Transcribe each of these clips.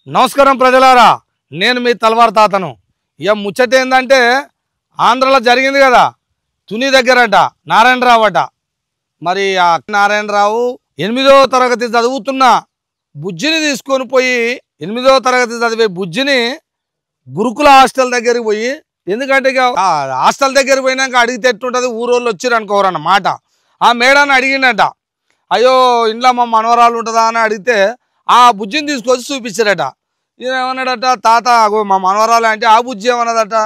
నమస్కారం ప్రజలారా, నేను మీ తల్వార్ తాతను. ఇక ముచ్చట ఏంటంటే ఆంధ్రలో జరిగింది కదా, తుని దగ్గరట నారాయణరావు అట. మరి ఆ నారాయణరావు 8వ తరగతి చదువుతున్న బుజ్జిని తీసుకొని పోయి 8వ తరగతి చదివే బుజ్జిని గురుకుల హాస్టల్ దగ్గరికి పోయి, ఎందుకంటే ఇక హాస్టల్ దగ్గరికి పోయినాక అడిగితే ఎట్టుంటుంది, ఊరోళ్ళు వచ్చారు అనుకోరన్నమాట. ఆ మేడాన్ని అడిగిండట, అయ్యో ఇంట్లో మా మనవరాలు ఉంటుందా అని అడిగితే ఆ బుజ్జిని తీసుకొచ్చి చూపించారట. ఈయన ఏమన్నాడట, తాత మా మనవరాలు అంటే ఆ బుజ్జి ఏమన్నదట,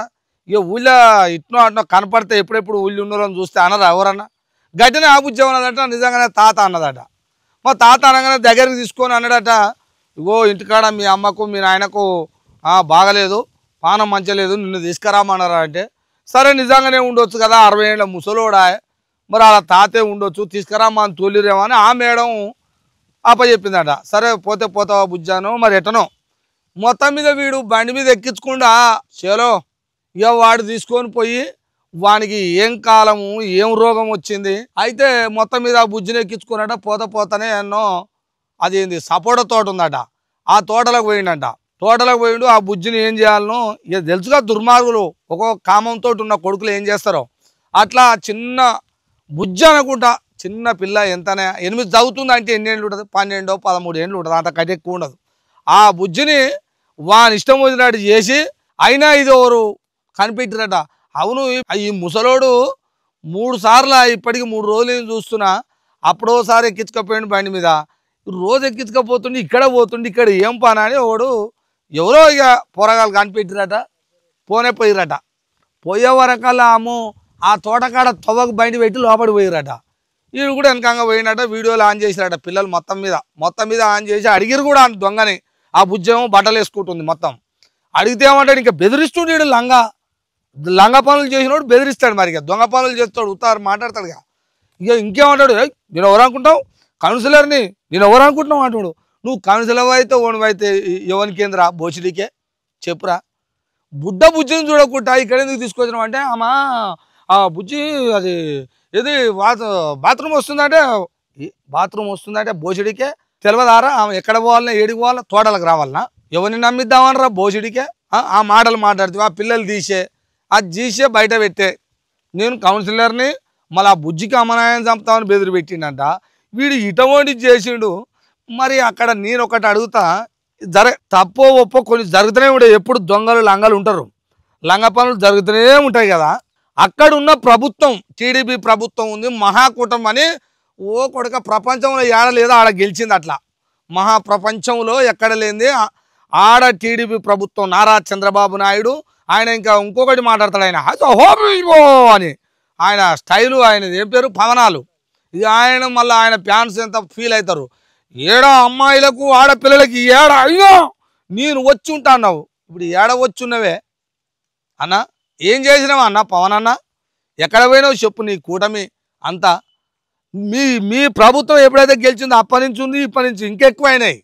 ఇక ఊళ్ళో ఇట్నో అట్నో కనపడితే ఎప్పుడెప్పుడు ఊళ్ళో ఉన్నోళ్ళని చూస్తే అనరా ఎవరన్నా, గట్టినే ఆ బుజ్జి ఏమన్నదట, నిజంగానే తాత అన్నదట. మా తాత అనగానే దగ్గరికి తీసుకొని అన్నాడట, ఇగో ఇంటికాడ మీ అమ్మకు మీ నాయనకు బాగలేదు, పానం మంచలేదు, నిన్ను తీసుకురామన్నారా అంటే, సరే నిజంగానే ఉండొచ్చు కదా, 60 ఏళ్ళ ముసలోడా, మరి అలా తాతే ఉండొచ్చు, తీసుకురామా అని తోలిరేమో అని ఆ మేడం అప్పచెప్పిందట. సరే పోతే పోతావా బుజ్జాను, మరి ఎటనో మొత్తం మీద వీడు బండి మీద ఎక్కించకుండా చలో ఇక వాడు తీసుకొని పోయి వానికి ఏం కాలము ఏం రోగం వచ్చింది అయితే మొత్తం మీద ఆ బుజ్జిని ఎక్కించుకున్నట. పోతానే ఎన్నో అది ఏంది సపోటా తోట ఉందట, ఆ తోటలకు పోయిండట. తోటలకు పోయిండు, ఆ బుజ్జిని ఏం చేయాలనో ఇక తెలుసుగా, దుర్మార్గులు ఒక్కొక్క కామంతో ఉన్న కొడుకులు ఏం చేస్తారో అట్లా. చిన్న బుజ్జి అనుకుంటా, చిన్న పిల్ల, ఎంతనే 8 చదువుతుంది అంటే ఎన్ని ఏళ్ళు ఉంటుంది, 12 13 ఏళ్ళు ఉంటుంది, అంత కట్టి ఎక్కువ ఉండదు. ఆ బుజ్జిని వాని ఇష్టం వచ్చినట్టు చేసి అయినా ఇది ఎవరు కనిపెట్టిరట. అవును, ఈ ముసలోడు 3 సార్లు ఇప్పటికి 3 రోజులు నేను చూస్తున్నా, అప్పుడోసారి ఎక్కించుకపోయాడు బండి మీద, రోజు ఎక్కించుకపోతుండే, ఇక్కడ పోతుండే, ఇక్కడ ఏం పని అని ఎవరో ఇక పోరగాళ్ళు కనిపెట్టిరట. పోయిరట. పోయే వరకల్లా ఆ తోటకాడ తవ్వకు బండి పెట్టి లోపలికి పోయిరట. వీడు కూడా వెనకంగా పోయినట, వీడియోలు ఆన్ చేసిరట. పిల్లలు మొత్తం మీద ఆన్ చేసి అడిగిరు కూడా దొంగని. ఆ బుజ్జేమో బట్టలు వేసుకుంటుంది. మొత్తం అడిగితే ఏమంటాడు, ఇంకా బెదిరిస్తుండే, లంగ పనులు చేసినోడు బెదిరిస్తాడు. మరి ఇక దొంగ పనులు చేస్తాడు, ఉత్తారు మాట్లాడతాడు. ఇక ఇంకేమంటాడు, నేను ఎవరు అనుకుంటావు, కౌన్సిలర్ని, నేను ఎవరు అనుకుంటున్నావు అంటాడు. నువ్వు కౌన్సిలర్ అయితే ఓడివైతే ఎవరికి ఏంద్రా బోచిడికే చెప్పురా. బుజ్జిని చూడకుండా ఇక్కడ ఎందుకు తీసుకొచ్చినావు అంటే, అమ్మా ఆ బుజ్జి అది ఏది బాత్రూమ్ వస్తుందంటే బోసిడికే తెలియదారా, ఆమె ఎక్కడ పోవాలన్నా ఏడికి పోవాలా, తోటలకు రావాలన్నా, ఎవరిని నమ్మిద్దామనరా బోసిడికే. ఆ మాటలు మాట్లాడుతూ ఆ పిల్లలు తీసే బయట పెట్టే, నేను కౌన్సిలర్ని, మళ్ళీ ఆ బుజ్జికి అమ్మనాయని చంపుతామని బెదిరి పెట్టిండంట. వీడు ఇటువంటి చేసిండు. మరి అక్కడ నేను ఒకటి అడుగుతా, తప్పో ఒప్పో కొన్ని జరుగుతూనే ఉంటాయి. ఎప్పుడు దొంగలు లంగలు ఉంటారు, లంగ పనులు జరుగుతూనే ఉంటాయి కదా. అక్కడ ఉన్న ప్రభుత్వం టీడీపీ ప్రభుత్వం ఉంది, మహాకూటమి అని. ఓ కొడుక, ప్రపంచంలో ఏడ లేదా ఆడ గెలిచింది. అట్లా మహాప్రపంచంలో ఎక్కడ లేనిది ఆడ టీడీపీ ప్రభుత్వం. నారా చంద్రబాబు నాయుడు ఆయన ఇంకా ఇంకొకటి మాట్లాడతాడు, ఆయన అని ఆయన స్టైలు, ఆయన ఏం పేరు పవనాలు. ఇది ఆయన మళ్ళీ ఆయన ఫ్యాన్స్ ఎంత ఫీల్ అవుతారు. ఏడా అమ్మాయిలకు ఆడపిల్లలకి ఏడా అయ్యో నేను వచ్చి ఉంటాన్నావు, ఇప్పుడు ఏడ వచ్చి ఉన్నవే అన్న, ఏం చేసినావా అన్న పవన్ అన్న, ఎక్కడ పోయినావు చెప్పు. నీ కూటమి అంతా మీ ప్రభుత్వం ఎప్పుడైతే గెలిచిందో అప్పటి నుంచి ఉంది, ఇప్పటి నుంచి ఇంకెక్కువైనాయి.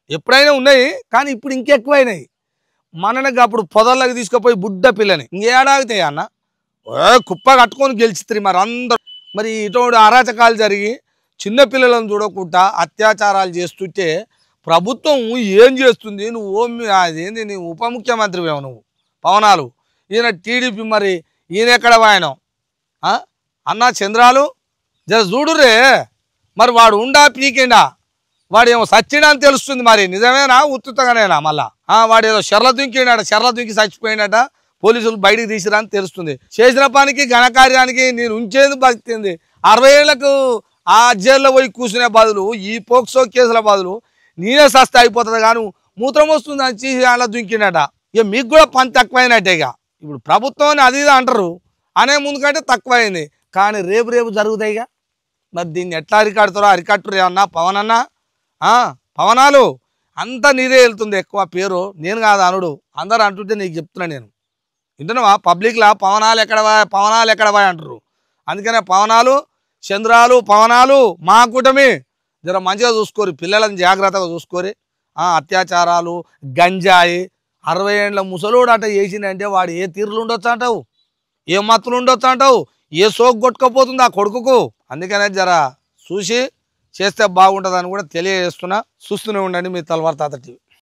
ఎప్పుడైనా ఉన్నాయి కానీ ఇప్పుడు ఇంకెక్కువైనాయి. మనకి అప్పుడు పొదల్లోకి తీసుకుపోయి బుడ్డ పిల్లని ఇంకేడాగుతాయి అన్న, కుప్ప కట్టుకొని గెలిచిత్రి. మరి అందరూ మరి ఇటువంటి అరాచకాలు జరిగి చిన్నపిల్లలను చూడకుండా అత్యాచారాలు చేస్తుంటే ప్రభుత్వం ఏం చేస్తుంది? నువ్వు అదేంది, నీ ఉప ముఖ్యమంత్రివేమో నువ్వు పవనాలు. ఈయన టీడీపీ, మరి ఈయన ఎక్కడ వాయనం అన్న చంద్రాలు జర చూడురే. మరి వాడు ఉండా పీకిండా, వాడు ఏమో సచ్చిడా అని తెలుస్తుంది. మరి నిజమేనా ఉత్తుతగానేనా? మళ్ళా వాడు ఏదో చెర్ల దుంకి చచ్చిపోయినట, పోలీసులు బయటికి తీసిరా అని తెలుస్తుంది. చేసిన పనికి ఘనకార్యానికి నేను ఉంచేది బతికింది. 60 ఏళ్లకు ఆ జైల్లో పోయి కూర్చునే బదులు, ఈ పోక్సో కేసుల బదులు నేనే సస్తా అయిపోతుంది. కానీ మూత్రం వస్తుంది అని చేసి అలా దుంకినట. ఇక మీకు కూడా పని తక్కువైనట్టే. ఇక ఇప్పుడు ప్రభుత్వం అది ఇది అంటారు, అనే ముందు కంటే తక్కువైంది. కానీ రేపు జరుగుతాయి. ఇక మరి దీన్ని ఎట్లా అరికడతారో అరికట్టురు ఏమన్నా పవన్ అన్నా. పవనాలు అంతా నీదే వెళ్తుంది ఎక్కువ పేరు, నేను కాదు అనుడు. అందరు అంటుంటే నీకు చెప్తున్నా నేను. వింటున్నావా? పబ్లిక్లా పవనాలు ఎక్కడవా అంటారు. అందుకనే పవనాలు చంద్రాలు పవనాలు మా కూటమి జర మంచిగా చూసుకోరు, పిల్లలను జాగ్రత్తగా చూసుకోరు. అత్యాచారాలు, గంజాయి, 60 ఏళ్ళ ముసలోడు అట చేసిందంటే వాడు ఏ తీరులు ఉండొచ్చు అంటావు, ఏ మత్తులు ఉండొచ్చు అంటావు, ఏ సోకు కొట్టుకపోతుంది ఆ కొడుకుకు. అందుకనే జర చూసి చేస్తే బాగుంటుందని కూడా తెలియజేస్తున్నా. చూస్తూనే ఉండండి మీ తల్వార్ తాత టీవీ.